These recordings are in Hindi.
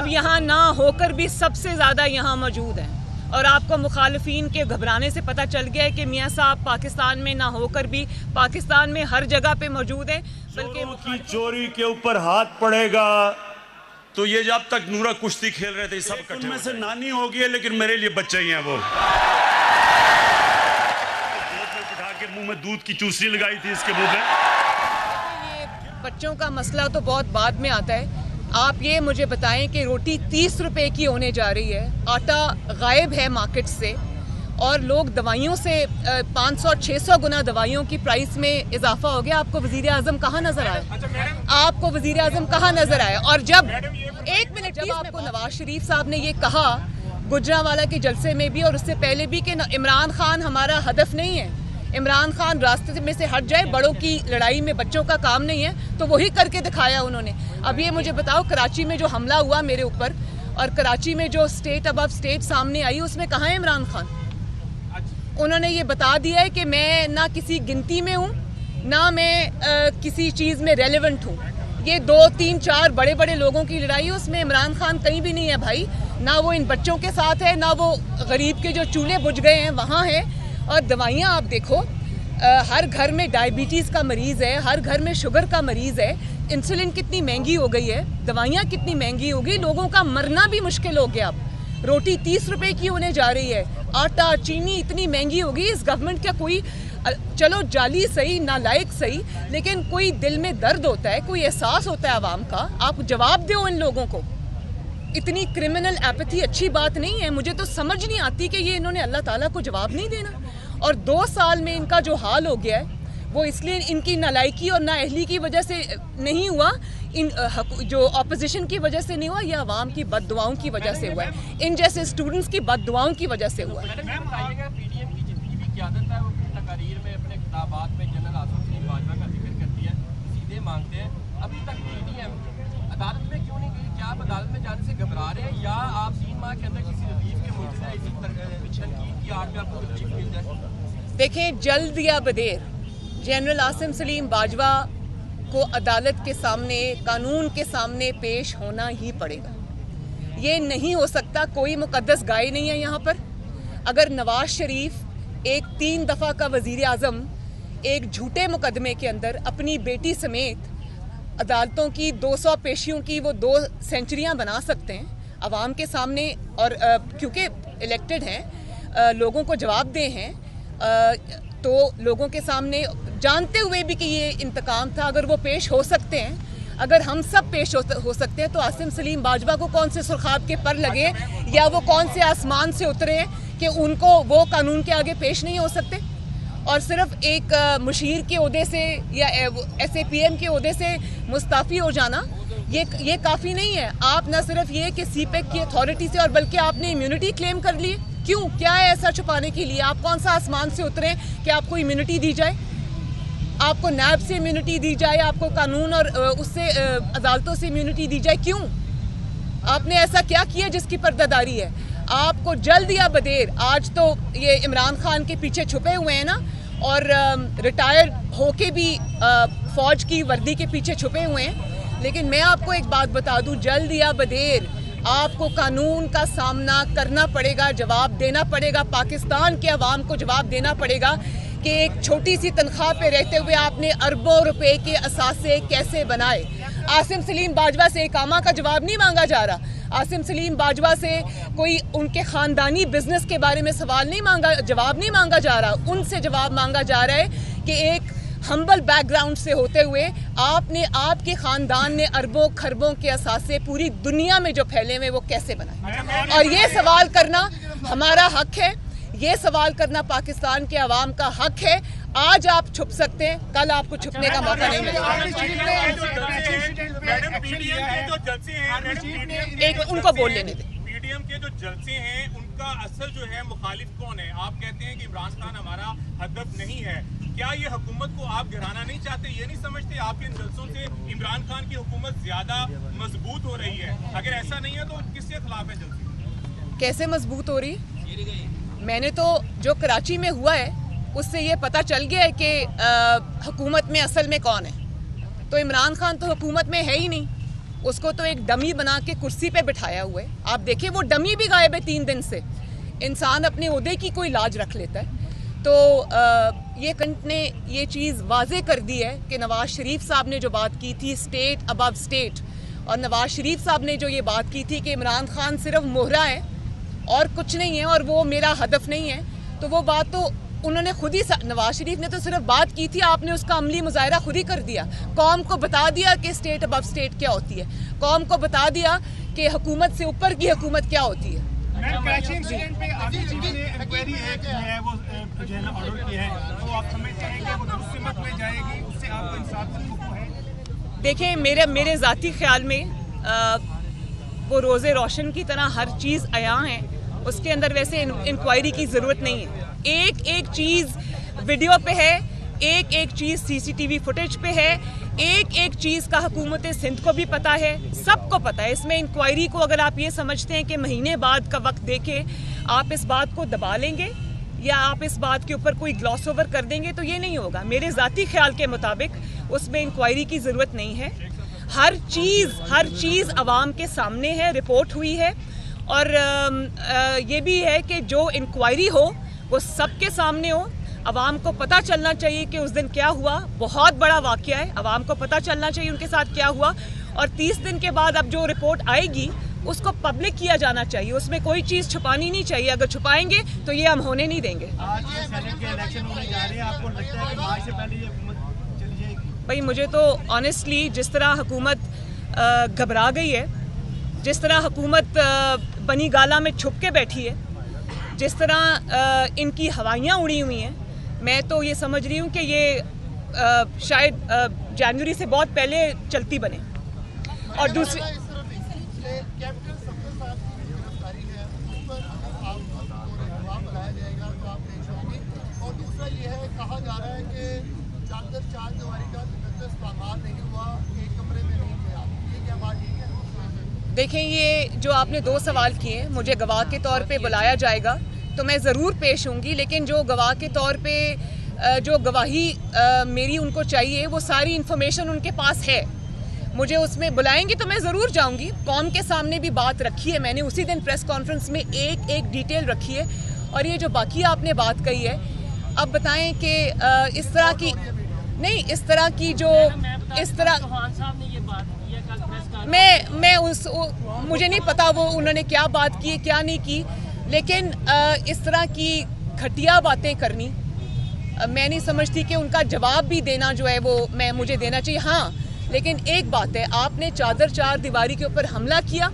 अब यहाँ ना होकर भी सबसे ज़्यादा यहाँ मौजूद हैं। और आपको मुखालिफिन के घबराने से पता चल गया है कि मियाँ साहब पाकिस्तान में ना होकर भी पाकिस्तान में हर जगह पे मौजूद है। बल्कि चोरी के ऊपर हाथ पड़ेगा तो ये जब तक नूरा कुश्ती खेल रहे थे सब इकट्ठे में से नानी हो गई है, लेकिन मेरे लिए बच्चे ही हैं वो। बिठा के मुंह में दूध की चूसनी लगाई थी इसके मुंह में। ये बच्चों का मसला तो बहुत बाद में आता है। आप ये मुझे बताएं कि रोटी 30 रुपए की होने जा रही है, आटा गायब है मार्केट से, और लोग दवाइयों से 500-600 गुना दवाइयों की प्राइस में इजाफा हो गया। आपको वज़ीर आज़म कहाँ नजर आया? आपको वज़ीर आज़म कहाँ नजर आया? और जब जब आपको नवाज शरीफ साहब ने ये कहा गुजरांवाला के जलसे में भी और उससे पहले भी कि इमरान खान हमारा हदफ नहीं है, इमरान खान रास्ते में से हट जाए, बड़ों की लड़ाई में बच्चों का काम नहीं है, तो वही करके दिखाया उन्होंने। अब ये मुझे बताओ, कराची में जो हमला हुआ मेरे ऊपर और कराची में जो स्टेट अबव स्टेट सामने आई, उसमें कहाँ है इमरान खान? उन्होंने ये बता दिया है कि मैं ना किसी गिनती में हूँ, ना मैं किसी चीज़ में रेलेवेंट हूँ। ये 2-3-4 बड़े बड़े लोगों की लड़ाई है, उसमें इमरान खान कहीं भी नहीं है भाई। ना वो इन बच्चों के साथ है, ना वो गरीब के जो चूल्हे बुझ गए हैं वहाँ है। और दवाइयाँ आप देखो, हर घर में डायबिटीज़ का मरीज़ है, हर घर में शुगर का मरीज़ है, इंसुलिन कितनी महंगी हो गई है, दवाइयाँ कितनी महंगी हो गई, लोगों का मरना भी मुश्किल हो गया। अब रोटी 30 रुपए की होने जा रही है, आटा चीनी इतनी महंगी हो गई। इस गवर्नमेंट का कोई, चलो जाली सही, नालायक सही, लेकिन कोई दिल में दर्द होता है, कोई एहसास होता है आवाम का। आप जवाब दो इन लोगों को। इतनी क्रिमिनल एपैथी अच्छी बात नहीं है। मुझे तो समझ नहीं आती कि ये इन्होंने अल्लाह ताला को जवाब नहीं देना। और 2 साल में इनका जो हाल हो गया है वो इसलिए इनकी नालायकी और नाअहली की वजह से नहीं हुआ, इन जो ऑपोजिशन की वजह से नहीं हुआ, या अवाम की बददुआओं की वजह से हुआ है, इन जैसे स्टूडेंट्स की बददुआओं की वजह से हुआ है। पीडीएम की जितनी भी क़यादत है वो अपनी तकारीर में, अपने किताबात में जनरल आसिम सलीम बाजवा का जिक्र करती है, सीधे मांगते हैं। अभी तक पीडीएम अदालत में क्यों नहीं गई? क्या आप अदालत में जाने से घबरा रहे हैं, या आप 3 माह के अंदर किसी रिलीफ के मुझे तनकीद की आड़ में आपको रिलीफ मिल जाए? देखें, जल्द या बदेर जनरल आसिम सलीम बाजवा को अदालत के सामने, कानून के सामने पेश होना ही पड़ेगा। ये नहीं हो सकता, कोई मुकद्दस गाय नहीं है यहाँ पर। अगर नवाज शरीफ एक 3 दफ़ा का वज़ीर आज़म एक झूठे मुकदमे के अंदर अपनी बेटी समेत अदालतों की 200 पेशियों की वो 2 सेंचुरियाँ बना सकते हैं अवाम के सामने, और क्योंकि इलेक्टेड हैं, लोगों को जवाबदेह हैं, तो लोगों के सामने जानते हुए भी कि ये इंतकाम था, अगर वो पेश हो सकते हैं, अगर हम सब पेश हो सकते हैं, तो आसिम सलीम बाजवा को कौन से सुरखाब के पर लगे या वो कौन से आसमान से उतरे कि उनको वो कानून के आगे पेश नहीं हो सकते? और सिर्फ एक मुशीर के ओहदे से या SAPM के ओहदे से मुस्ताफ़ी हो जाना ये काफ़ी नहीं है। आप न सिर्फ ये कि CPEC की अथॉरिटी से, और बल्कि आपने इम्यूनिटी क्लेम कर ली। क्यों? क्या है ऐसा छुपाने के लिए? आप कौन सा आसमान से उतरे कि आपको इम्यूनिटी दी जाए, आपको नैब से इम्यूनिटी दी जाए, आपको कानून और उससे अदालतों से इम्यूनिटी दी जाए? क्यों? आपने ऐसा क्या किया जिसकी पर्दादारी है? आपको जल्द या बदेर, आज तो ये इमरान खान के पीछे छुपे हुए हैं ना, और रिटायर होके भी फ़ौज की वर्दी के पीछे छुपे हुए हैं, लेकिन मैं आपको एक बात बता दूं, जल्द या बदेर आपको कानून का सामना करना पड़ेगा, जवाब देना पड़ेगा, पाकिस्तान के अवाम को जवाब देना पड़ेगा कि एक छोटी सी तनख्वाह पे रहते हुए आपने अरबों रुपए के असासे कैसे बनाए। आसिम सलीम बाजवा से इकामा का जवाब नहीं मांगा जा रहा, आसिम सलीम बाजवा से कोई उनके ख़ानदानी बिजनेस के बारे में जवाब नहीं मांगा जा रहा, उनसे जवाब मांगा जा रहा है कि एक हम्बल बैकग्राउंड से होते हुए आपके ख़ानदान ने अरबों खरबों के असासे पूरी दुनिया में जो फैले हुए वो कैसे बनाए। और ये सवाल करना हमारा हक है, ये सवाल करना पाकिस्तान के अवाम का हक है। आज आप छुप सकते हैं, कल आपको छुपने का मौका नहीं मिलेगा। एक उनको बोल लेने दें। पीडीएम के जो जलसे हैं उनका असल जो है मुखालिफ कौन है? आप कहते हैं कि इमरान खान हमारा हदफ नहीं है, क्या ये हुकूमत को आप गिराना नहीं चाहते? ये नहीं समझते आपके इन जलसों से इमरान खान की हुकूमत ज्यादा मजबूत हो रही है? अगर ऐसा नहीं है तो किसके खिलाफ है जलसे? कैसे मजबूत हो रही? मैंने तो जो कराची में हुआ है उससे ये पता चल गया है कि हुकूमत में असल में कौन है। तो इमरान खान तो हुकूमत में है ही नहीं, उसको तो एक डमी बना के कुर्सी पे बिठाया हुआ है। आप देखिए वो डमी भी गायब है 3 दिन से। इंसान अपने ओहदे की कोई लाज रख लेता है। तो ये कंट ने ये चीज़ वाजे कर दी है कि नवाज शरीफ साहब ने जो बात की थी स्टेट अबव स्टेट, और नवाज शरीफ साहब ने जो ये बात की थी कि इमरान खान सिर्फ मोहरा है और कुछ नहीं है और वो मेरा हदफ नहीं है, तो वो बात तो उन्होंने खुद ही, नवाज शरीफ ने तो सिर्फ बात की थी, आपने उसका अमली मुजाहरा खुद ही कर दिया। कौम को बता दिया कि स्टेट अबव स्टेट क्या होती है, कौम को बता दिया कि हुकूमत से ऊपर की हुकूमत क्या होती है। कराची इंसिडेंट पे आगे चीफ ने इंक्वायरी एक है वो जो है ना ऑर्डर किया है, तो आप समझते हैं कि वो दूसरे मत में जाएगी, उससे आपको इंसाफ है? देखिए मेरे ज़ाती ख्याल में वो रोज़े रोशन की तरह हर चीज़ आया है, उसके अंदर वैसे इंक्वायरी की ज़रूरत नहीं है। एक एक चीज़ वीडियो पे है, एक एक चीज़ CCTV फुटेज पे है, एक एक चीज़ का हुकूमत सिंध को भी पता है, सबको पता है। इसमें इंक्वायरी को अगर आप ये समझते हैं कि महीने बाद का वक्त देके आप इस बात को दबा लेंगे या आप इस बात के ऊपर कोई ग्लॉस ओवर कर देंगे तो ये नहीं होगा। मेरे ज़ाती ख्याल के मुताबिक उसमें इंक्वायरी की ज़रूरत नहीं है। हर चीज़ अवाम के सामने है, रिपोर्ट हुई है, और ये भी है कि जो इंक्वायरी हो वो सबके सामने हो। अवाम को पता चलना चाहिए कि उस दिन क्या हुआ, बहुत बड़ा वाक़या है, अवाम को पता चलना चाहिए उनके साथ क्या हुआ, और 30 दिन के बाद अब जो रिपोर्ट आएगी उसको पब्लिक किया जाना चाहिए, उसमें कोई चीज़ छुपानी नहीं चाहिए। अगर छुपाएंगे तो ये हम होने नहीं देंगे। आज ये सेनेट के इलेक्शन होने जा रहे हैं, आपको लगता है कि मार्च से पहले ये हुकूमत चली जाएगी? भाई मुझे तो ऑनेस्टली जिस तरह हुकूमत घबरा गई है, जिस तरह हुकूमत बनी गाला में छुप के बैठी है, जिस तरह इनकी हवाइयाँ उड़ी हुई हैं, मैं तो ये समझ रही हूँ कि ये शायद जनवरी से बहुत पहले चलती बने। और दूसरी दूसरा ये है, कहा जा रहा है कि चादर चार दीवारी का इस्तेमाल नहीं हुआ, एक कमरे में नहीं थे आप, ये क्या बात ठीक है? देखें, ये जो आपने 2 सवाल किए, मुझे गवाह के तौर पे बुलाया जाएगा तो मैं ज़रूर पेश होंगी, लेकिन जो गवाह के तौर पे जो गवाही मेरी उनको चाहिए वो सारी इन्फॉर्मेशन उनके पास है। मुझे उसमें बुलाएंगे तो मैं ज़रूर जाऊंगी। कौम के सामने भी बात रखी है मैंने, उसी दिन प्रेस कॉन्फ्रेंस में एक एक डिटेल रखी है। और ये जो बाकी आपने बात कही है, अब बताएं कि इस तरह की नहीं, इस तरह की जो इस तरह मुझे नहीं पता वो उन्होंने क्या बात की है क्या नहीं की, लेकिन इस तरह की घटिया बातें करनी मैं नहीं समझती कि उनका जवाब भी देना जो है वो मुझे देना चाहिए। हाँ, लेकिन एक बात है, आपने चादर चार दीवारी के ऊपर हमला किया,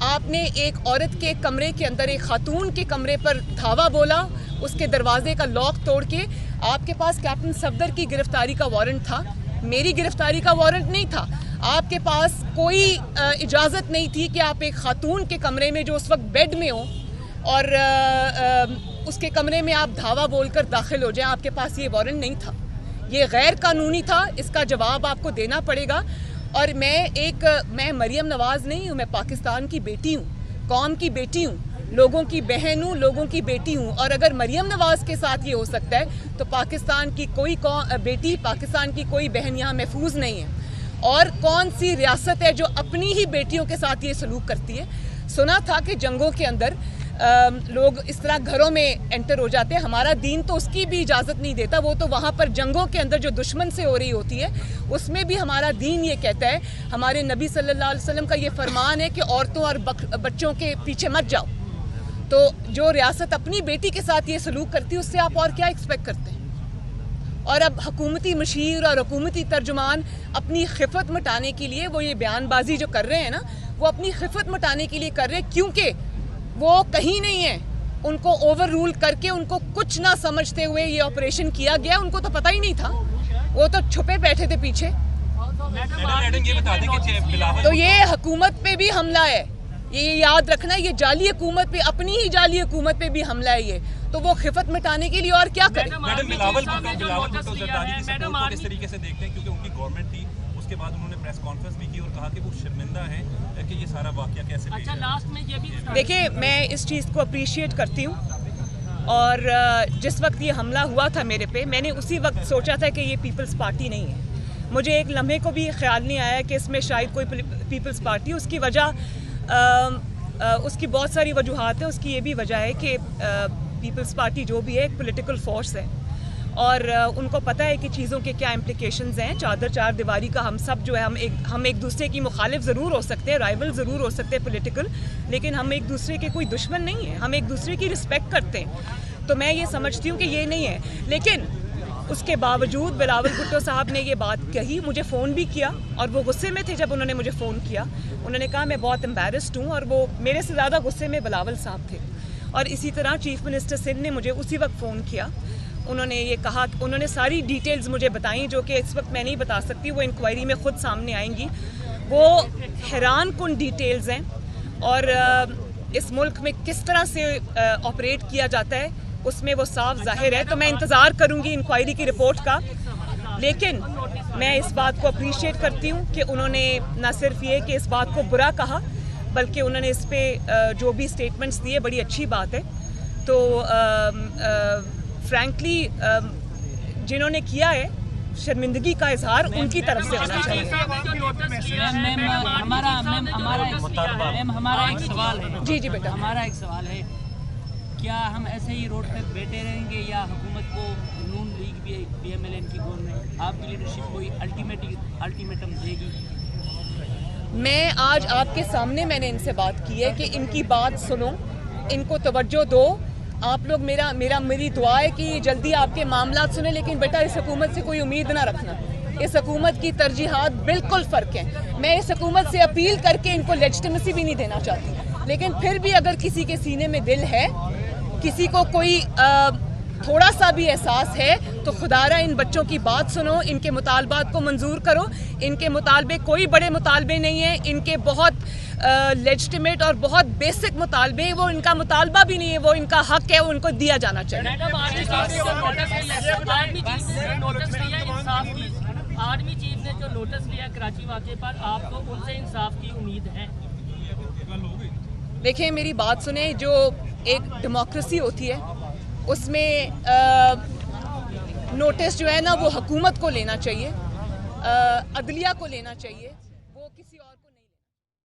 आपने एक औरत के कमरे के अंदर, एक खातून के कमरे पर धावा बोला, उसके दरवाजे का लॉक तोड़ के। आपके पास कैप्टन सफदर की गिरफ्तारी का वारंट था, मेरी गिरफ्तारी का वारंट नहीं था। आपके पास कोई इजाज़त नहीं थी कि आप एक खातून के कमरे में जो उस वक्त बेड में हो और उसके कमरे में आप धावा बोलकर दाखिल हो जाएं। आपके पास ये वारंट नहीं था, ये गैर कानूनी था, इसका जवाब आपको देना पड़ेगा। और मैं मरियम नवाज़ नहीं हूँ, मैं पाकिस्तान की बेटी हूँ, कौम की बेटी हूँ, लोगों की बहन हूँ, लोगों की बेटी हूँ। और अगर मरियम नवाज़ के साथ ये हो सकता है तो पाकिस्तान की कोई बेटी, पाकिस्तान की कोई बहन यहाँ महफूज नहीं है। और कौन सी रियासत है जो अपनी ही बेटियों के साथ ये सलूक करती है? सुना था कि जंगों के अंदर लोग इस तरह घरों में एंटर हो जाते हैं। हमारा दीन तो उसकी भी इजाज़त नहीं देता, वो तो वहाँ पर जंगों के अंदर जो दुश्मन से हो रही होती है उसमें भी हमारा दीन ये कहता है, हमारे नबी सल्लल्लाहु अलैहि वसल्लम का ये फरमान है कि औरतों और बच्चों के पीछे मत जाओ। तो जो रियासत अपनी बेटी के साथ ये सलूक करती है उससे आप और क्या एक्सपेक्ट करते हैं? और अब हुकूमती मशीर और हुकूमती तर्जुमान अपनी खिफत मिटाने के लिए वो ये बयानबाजी जो कर रहे हैं ना, वो अपनी खिफत मिटाने के लिए कर रहे हैं, क्योंकि वो कहीं नहीं है। उनको ओवर रूल करके, उनको कुछ ना समझते हुए ये ऑपरेशन किया गया। उनको तो पता ही नहीं था, वो तो छुपे बैठे थे पीछे। तो ये हुकूमत पे भी हमला है, ये याद रखना, ये जाली हुकूमत पे, अपनी ही जाली हुकूमत पे भी हमला है ये। तो वो खिफत मिटाने के लिए और क्या करें? मैडम बिलावल भुट्टो जरदारी की सपोर्ट को किस तरीके से देखते हैं, क्योंकि उनकी गवर्नमेंट थी, उसके बाद उन्होंने प्रेस कॉन्फ्रेंस भी की और कहा कि वो शर्मिंदा हैं कि ये सारा वाकया कैसे पेश आया। लास्ट में ये भी देखिए, मैं इस चीज़ को अप्रिशिएट करती हूँ। और जिस वक्त ये हमला हुआ था मेरे पे, मैंने उसी वक्त सोचा था कि ये पीपल्स पार्टी नहीं है। मुझे एक लम्हे को भी ख्याल नहीं आया कि इसमें शायद कोई पीपल्स पार्टी, उसकी वजह उसकी बहुत सारी वजूहात हैं। उसकी ये भी वजह है कि पीपल्स पार्टी जो भी है एक पॉलिटिकल फोर्स है और उनको पता है कि चीज़ों के क्या इम्प्लिकेशंस हैं। चार दीवारी का हम सब जो है हम एक दूसरे की मुखालिफ ज़रूर हो सकते हैं, राइवल ज़रूर हो सकते हैं पॉलिटिकल, लेकिन हम एक दूसरे के कोई दुश्मन नहीं है, हम एक दूसरे की रिस्पेक्ट करते हैं। तो मैं ये समझती हूँ कि ये नहीं है। लेकिन उसके बावजूद बिलावल भुट्टो साहब ने ये बात कही, मुझे फ़ोन भी किया और वो गुस्से में थे जब उन्होंने मुझे फ़ोन किया। उन्होंने कहा मैं बहुत एम्बैरस्ड हूँ, और वो मेरे से ज़्यादा गुस्से में बिलावल साहब थे। और इसी तरह चीफ मिनिस्टर सिंध ने मुझे उसी वक्त फ़ोन किया। उन्होंने ये कहा, उन्होंने सारी डिटेल्स मुझे बताई जो कि इस वक्त मैं नहीं बता सकती, वो इंक्वायरी में ख़ुद सामने आएंगी। वो हैरान कुन डिटेल्स हैं और इस मुल्क में किस तरह से ऑपरेट किया जाता है उसमें वो साफ जाहिर है। तो मैं इंतज़ार करूंगी इंक्वायरी की रिपोर्ट का। लेकिन मैं इस बात को अप्रिशिएट करती हूँ कि उन्होंने न सिर्फ ये कि इस बात को बुरा कहा, बल्कि उन्होंने इस पर जो भी स्टेटमेंट्स दिए, बड़ी अच्छी बात है। तो फ्रैंकली जिन्होंने किया है, शर्मिंदगी का इजहार उनकी तरफ से होना चाहिए। हमारा एक सवाल है। जी बेटा, हमारा एक सवाल है, क्या हम ऐसे ही रोड पे बैठे रहेंगे या हुकूमत को नून लीग PMLN की गवर्नमेंट आपकी लीडरशिप कोई अल्टीमेटम देगी? मैं आज आपके सामने मैंने इनसे बात की है कि इनकी बात सुनो, इनको तवज्जो दो। आप लोग मेरी दुआ है कि जल्दी आपके मामला सुने। लेकिन बेटा, इस हुकूमत से कोई उम्मीद ना रखना। इस हुकूमत की तरजीहात बिल्कुल फ़र्क हैं। मैं इस हुकूमत से अपील करके इनको लेजिटिमेसी भी नहीं देना चाहती, लेकिन फिर भी अगर किसी के सीने में दिल है, किसी को कोई थोड़ा सा भी एहसास है, तो खुदारा इन बच्चों की बात सुनो, इनके मुतालबात को मंजूर करो। इनके मुतालबे कोई बड़े मुतालबे नहीं हैं, इनके बहुत लेजिटिमेट और बहुत बेसिक मुतालबे, वो इनका मुतालबा भी नहीं है, वो इनका हक है, वो उनको दिया जाना चाहिए। आर्मी चीफ ने जो नोटिस लिया कराची वाक़े पर, आपको उनसे इंसाफ की उम्मीद है? देखिए, मेरी बात सुने, जो एक डेमोक्रेसी होती है उसमें नोटिस जो है ना, वो हुकूमत को लेना चाहिए, अदलिया को लेना चाहिए, वो किसी और को